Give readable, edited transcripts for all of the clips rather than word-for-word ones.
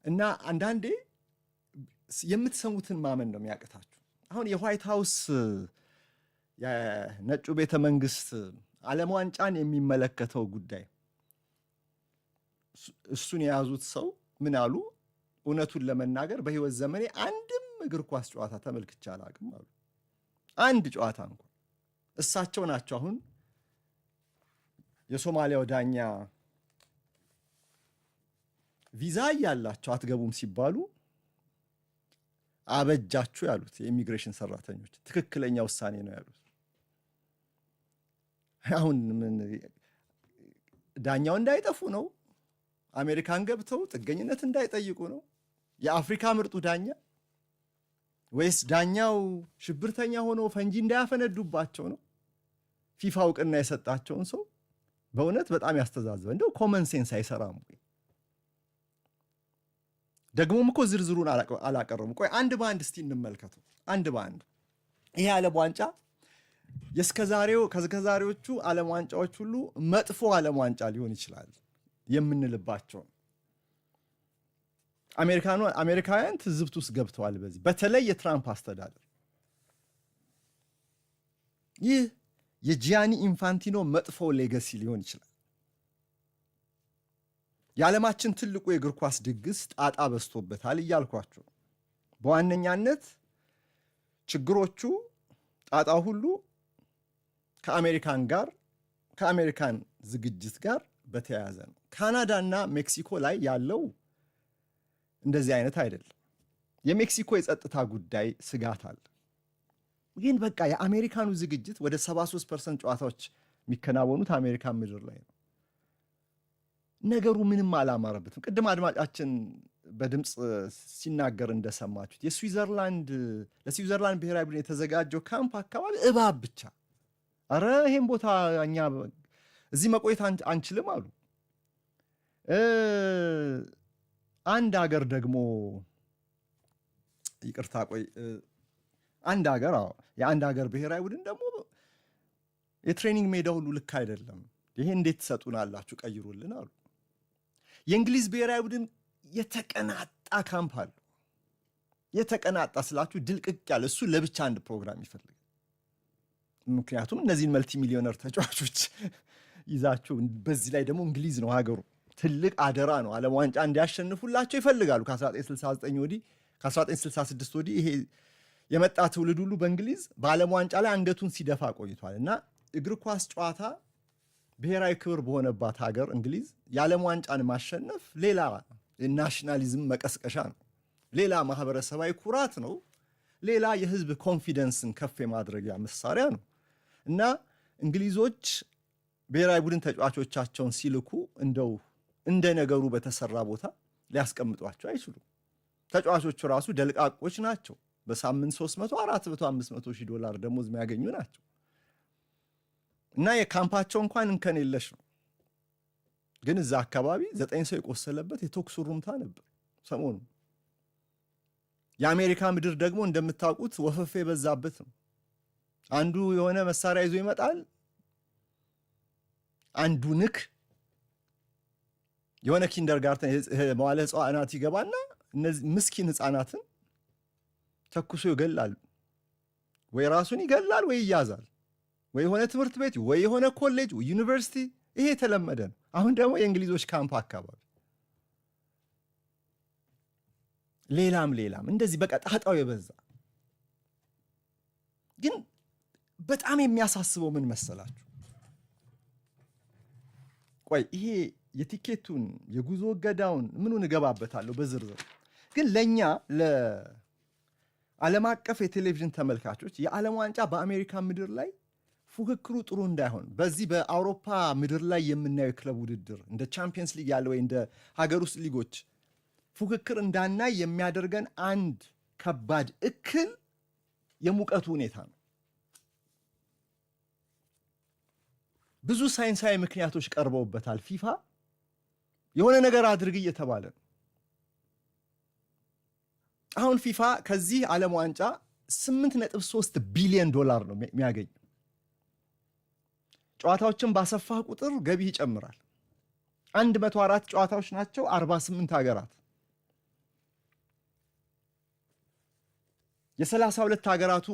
እና አንዳንዴ የምትሰሙትን ማመን ነው የሚያቅታችሁ። አሁን የዋይት ሃውስ የነጩ ቤተ መንግስት ዓለም ዋንጫን የሚመለከተው ጉዳይ እሱን የያዙት ሰው ምን አሉ? እውነቱን ለመናገር በህይወት ዘመኔ አንድም እግር ኳስ ጨዋታ ተመልክቼ አላውቅም አሉ። አንድ ጨዋታ እንኳን። እሳቸው ናቸው አሁን የሶማሊያው ዳኛ ቪዛ ያላቸው አትገቡም ሲባሉ አበጃችሁ ያሉት የኢሚግሬሽን ሰራተኞች ትክክለኛ ውሳኔ ነው ያሉት። አሁን ምን ዳኛው እንዳይጠፉ ነው? አሜሪካን ገብተው ጥገኝነት እንዳይጠይቁ ነው? የአፍሪካ ምርጡ ዳኛ ወይስ ዳኛው ሽብርተኛ ሆነው ፈንጂ እንዳያፈነዱባቸው ነው? ፊፋ እውቅና የሰጣቸውን ሰው በእውነት በጣም ያስተዛዝበ። እንደው ኮመን ሴንስ አይሰራም ወይ? ደግሞም እኮ ዝርዝሩን አላቀረሙ። ቆይ አንድ በአንድ እስቲ እንመልከተው። አንድ በአንድ ይሄ ዓለም ዋንጫ ከዛሬዎቹ ዓለም ዋንጫዎች ሁሉ መጥፎ ዓለም ዋንጫ ሊሆን ይችላል የምንልባቸው አሜሪካውያን ትዝብት ውስጥ ገብተዋል። በዚህ በተለይ የትራምፕ አስተዳደር ይህ የጂያኒ ኢንፋንቲኖ መጥፎ ሌጋሲ ሊሆን ይችላል። የዓለማችን ትልቁ የእግር ኳስ ድግስ ጣጣ በዝቶበታል እያልኳቸው። በዋነኛነት ችግሮቹ ጣጣ ሁሉ ከአሜሪካን ዝግጅት ጋር በተያያዘ ነው። ካናዳና ሜክሲኮ ላይ ያለው እንደዚህ አይነት አይደለም። የሜክሲኮ የጸጥታ ጉዳይ ስጋት አለ። ግን በቃ የአሜሪካኑ ዝግጅት ወደ 73% ጨዋታዎች የሚከናወኑት አሜሪካን ምድር ላይ ነው። ነገሩ ምንም አላማረበትም። ቅድም አድማጫችን በድምፅ ሲናገር እንደሰማችሁት ለስዊዘርላንድ ብሔራዊ ቡድን የተዘጋጀው ካምፕ አካባቢ እባብ ብቻ። አረ ይሄን ቦታ እኛ እዚህ መቆየት አንችልም አሉ። አንድ ሀገር ደግሞ ይቅርታ ቆይ የአንድ ሀገር ብሔራዊ ቡድን ደግሞ የትሬኒንግ ሜዳ ሁሉ ልክ አይደለም፣ ይሄ እንዴት ትሰጡናላችሁ? ቀይሩልን አሉ። የእንግሊዝ ብሔራዊ ቡድን የተቀናጣ ካምፕ አሉ። የተቀናጣ ስላችሁ ድልቅቅ ያለ፣ እሱ ለብቻ አንድ ፕሮግራም ይፈልጋል። ምክንያቱም እነዚህን መልቲ ሚሊዮነር ተጫዋቾች ይዛችሁ፣ በዚህ ላይ ደግሞ እንግሊዝ ነው ሀገሩ፣ ትልቅ አደራ ነው። ዓለም ዋንጫ እንዲያሸንፉላቸው ይፈልጋሉ። ከ1969 ወዲህ ከ1966 ወዲህ ይሄ የመጣ ትውልድ ሁሉ በእንግሊዝ በዓለም ዋንጫ ላይ አንገቱን ሲደፋ ቆይቷል። እና እግር ኳስ ጨዋታ ብሔራዊ ክብር በሆነባት ሀገር እንግሊዝ የዓለም ዋንጫን ማሸነፍ ሌላ ናሽናሊዝም መቀስቀሻ ነው፣ ሌላ ማህበረሰባዊ ኩራት ነው፣ ሌላ የህዝብ ኮንፊደንስን ከፍ የማድረጊያ መሳሪያ ነው። እና እንግሊዞች ብሔራዊ ቡድን ተጫዋቾቻቸውን ሲልኩ እንደው እንደ ነገሩ በተሰራ ቦታ ሊያስቀምጧቸው አይችሉም። ተጫዋቾቹ ራሱ ደልቃቆች ናቸው። በሳምንት 300፣ 400፣ 500 ሺህ ዶላር ደሞዝ የሚያገኙ ናቸው። እና የካምፓቸው እንኳን እንከን የለሽ ነው። ግን እዛ አካባቢ 9 ሰው የቆሰለበት የተኩስ ሩምታ ነበር ሰሞኑ። የአሜሪካ ምድር ደግሞ እንደምታውቁት ወፈፌ የበዛበት ነው። አንዱ የሆነ መሳሪያ ይዞ ይመጣል፣ አንዱ ንክ የሆነ ኪንደርጋርተን መዋለ ሕፃናት ይገባና እነዚህ ምስኪን ሕፃናትን ተኩሶ ይገላል። ወይ ራሱን ይገላል ወይ ይያዛል፣ ወይ የሆነ ትምህርት ቤት ወይ የሆነ ኮሌጅ ወይ ዩኒቨርሲቲ። ይሄ የተለመደ ነው። አሁን ደግሞ የእንግሊዞች ካምፕ አካባቢ ሌላም እንደዚህ በቃ ጣጣው የበዛ። ግን በጣም የሚያሳስበው ምን መሰላችሁ? ቆይ ይሄ የቲኬቱን የጉዞ እገዳውን ምኑን እገባበታለሁ በዝርዝር። ግን ለእኛ ለዓለም አቀፍ የቴሌቪዥን ተመልካቾች የዓለም ዋንጫ በአሜሪካ ምድር ላይ ፉክክሩ ጥሩ እንዳይሆን፣ በዚህ በአውሮፓ ምድር ላይ የምናየው የክለብ ውድድር እንደ ቻምፒየንስ ሊግ ያለ ወይ እንደ ሀገር ውስጥ ሊጎች ፉክክር እንዳናይ የሚያደርገን አንድ ከባድ እክል የሙቀቱ ሁኔታ ነው። ብዙ ሳይንሳዊ ምክንያቶች ቀርበውበታል። ፊፋ የሆነ ነገር አድርግ እየተባለ ነው። አሁን ፊፋ ከዚህ ዓለም ዋንጫ 8.3 ቢሊዮን ዶላር ነው የሚያገኝ። ጨዋታዎችን ባሰፋህ ቁጥር ገቢ ይጨምራል። 104 ጨዋታዎች ናቸው፣ 48 ሀገራት። የ32 ሀገራቱ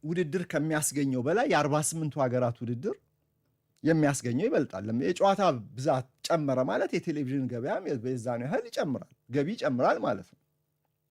ውድድር ከሚያስገኘው በላይ የ48ቱ ሀገራት ውድድር የሚያስገኘው ይበልጣል። የጨዋታ ብዛት ጨመረ ማለት የቴሌቪዥን ገበያም በዛን ያህል ይጨምራል፣ ገቢ ይጨምራል ማለት ነው።